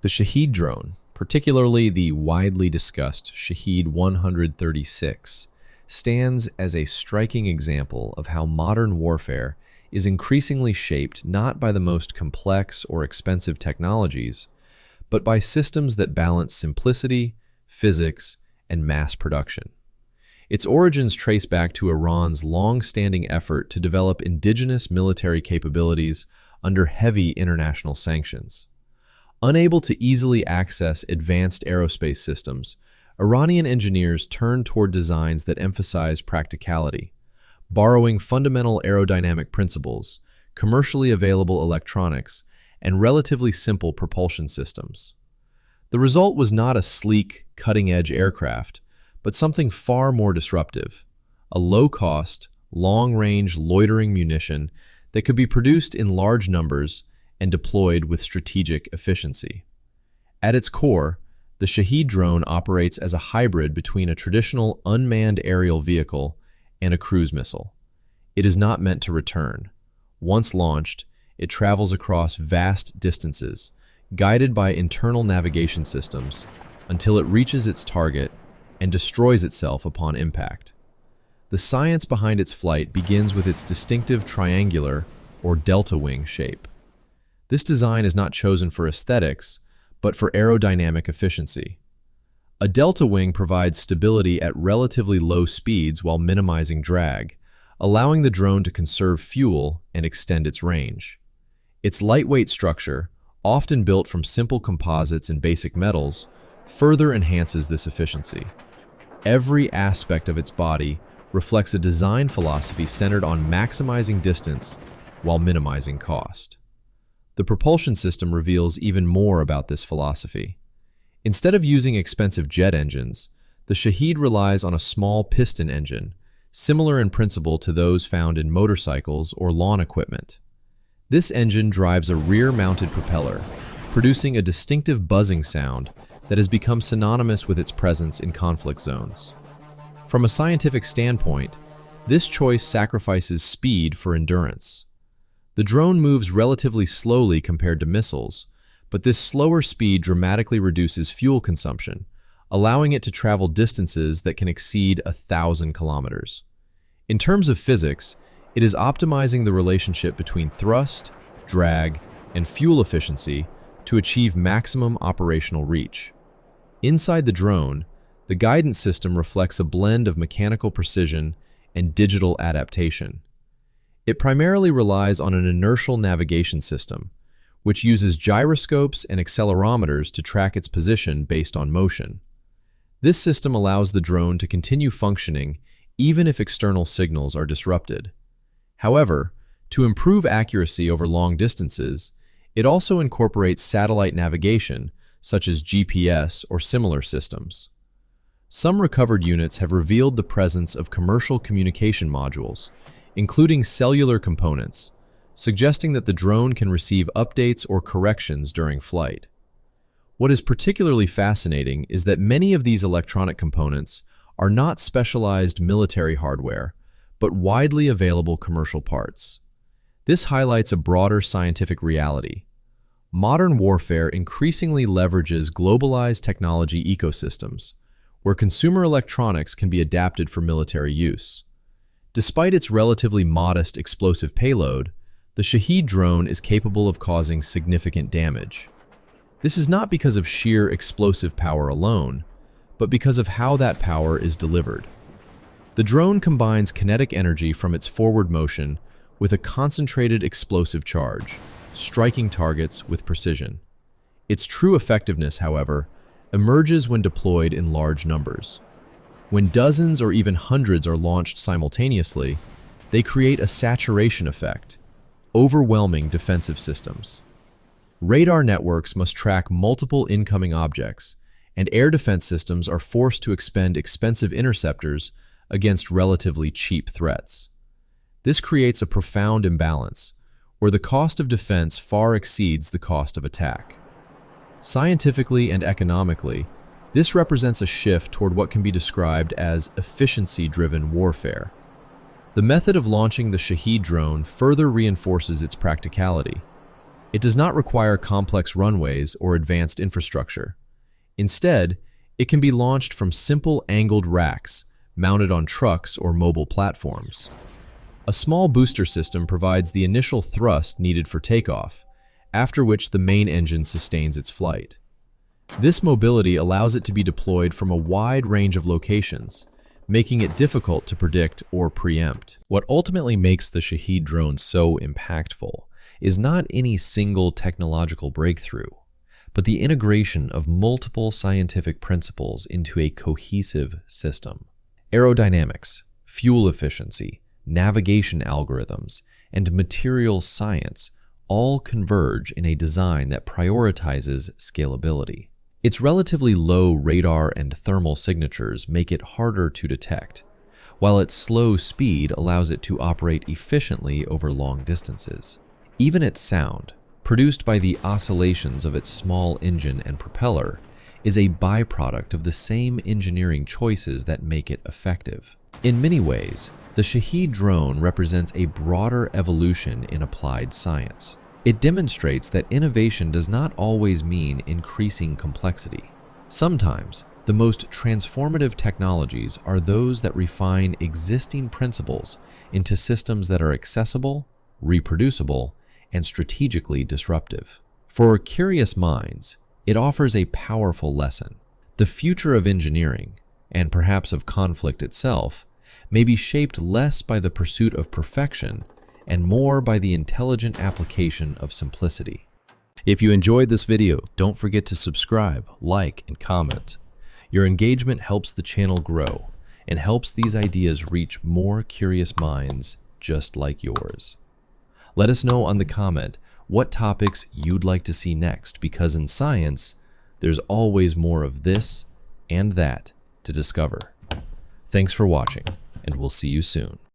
The Shahed drone, particularly the widely discussed Shahed 136, stands as a striking example of how modern warfare is increasingly shaped not by the most complex or expensive technologies, but by systems that balance simplicity, physics, and mass production. Its origins trace back to Iran's long-standing effort to develop indigenous military capabilities under heavy international sanctions. Unable to easily access advanced aerospace systems, Iranian engineers turned toward designs that emphasize practicality, borrowing fundamental aerodynamic principles, commercially available electronics, and relatively simple propulsion systems. The result was not a sleek, cutting-edge aircraft, but something far more disruptive, a low-cost, long-range loitering munition that could be produced in large numbers and deployed with strategic efficiency. At its core, the Shahed drone operates as a hybrid between a traditional unmanned aerial vehicle and a cruise missile. It is not meant to return. Once launched, it travels across vast distances, guided by internal navigation systems, until it reaches its target and destroys itself upon impact. The science behind its flight begins with its distinctive triangular or delta wing shape. This design is not chosen for aesthetics, but for aerodynamic efficiency. A delta wing provides stability at relatively low speeds while minimizing drag, allowing the drone to conserve fuel and extend its range. Its lightweight structure, often built from simple composites and basic metals, further enhances this efficiency. Every aspect of its body reflects a design philosophy centered on maximizing distance while minimizing cost. The propulsion system reveals even more about this philosophy. Instead of using expensive jet engines, the Shahed relies on a small piston engine, similar in principle to those found in motorcycles or lawn equipment. This engine drives a rear-mounted propeller, producing a distinctive buzzing sound that has become synonymous with its presence in conflict zones. From a scientific standpoint, this choice sacrifices speed for endurance. The drone moves relatively slowly compared to missiles, but this slower speed dramatically reduces fuel consumption, allowing it to travel distances that can exceed 1,000 kilometers. In terms of physics, it is optimizing the relationship between thrust, drag, and fuel efficiency to achieve maximum operational reach. Inside the drone, the guidance system reflects a blend of mechanical precision and digital adaptation. It primarily relies on an inertial navigation system, which uses gyroscopes and accelerometers to track its position based on motion. This system allows the drone to continue functioning even if external signals are disrupted. However, to improve accuracy over long distances, it also incorporates satellite navigation, such as GPS or similar systems. Some recovered units have revealed the presence of commercial communication modules, including cellular components, suggesting that the drone can receive updates or corrections during flight. What is particularly fascinating is that many of these electronic components are not specialized military hardware, but widely available commercial parts. This highlights a broader scientific reality. Modern warfare increasingly leverages globalized technology ecosystems, where consumer electronics can be adapted for military use. Despite its relatively modest explosive payload, the Shahed drone is capable of causing significant damage. This is not because of sheer explosive power alone, but because of how that power is delivered. The drone combines kinetic energy from its forward motion with a concentrated explosive charge, striking targets with precision. Its true effectiveness, however, emerges when deployed in large numbers. When dozens or even hundreds are launched simultaneously, they create a saturation effect, overwhelming defensive systems. Radar networks must track multiple incoming objects, and air defense systems are forced to expend expensive interceptors against relatively cheap threats. This creates a profound imbalance, where the cost of defense far exceeds the cost of attack. Scientifically and economically, this represents a shift toward what can be described as efficiency-driven warfare. The method of launching the Shahed drone further reinforces its practicality. It does not require complex runways or advanced infrastructure. Instead, it can be launched from simple angled racks mounted on trucks or mobile platforms. A small booster system provides the initial thrust needed for takeoff, after which the main engine sustains its flight. This mobility allows it to be deployed from a wide range of locations, making it difficult to predict or preempt. What ultimately makes the Shahed drone so impactful is not any single technological breakthrough, but the integration of multiple scientific principles into a cohesive system. Aerodynamics, fuel efficiency, navigation algorithms, and materials science all converge in a design that prioritizes scalability. Its relatively low radar and thermal signatures make it harder to detect, while its slow speed allows it to operate efficiently over long distances. Even its sound, produced by the oscillations of its small engine and propeller, is a byproduct of the same engineering choices that make it effective. In many ways, the Shahed drone represents a broader evolution in applied science. It demonstrates that innovation does not always mean increasing complexity. Sometimes, the most transformative technologies are those that refine existing principles into systems that are accessible, reproducible, and strategically disruptive. For curious minds, it offers a powerful lesson. The future of engineering, and perhaps of conflict itself, may be shaped less by the pursuit of perfection and more by the intelligent application of simplicity. If you enjoyed this video, don't forget to subscribe, like, and comment. Your engagement helps the channel grow and helps these ideas reach more curious minds just like yours. Let us know on the comment what topics you'd like to see next, because in science, there's always more of this and that to discover. Thanks for watching, and we'll see you soon.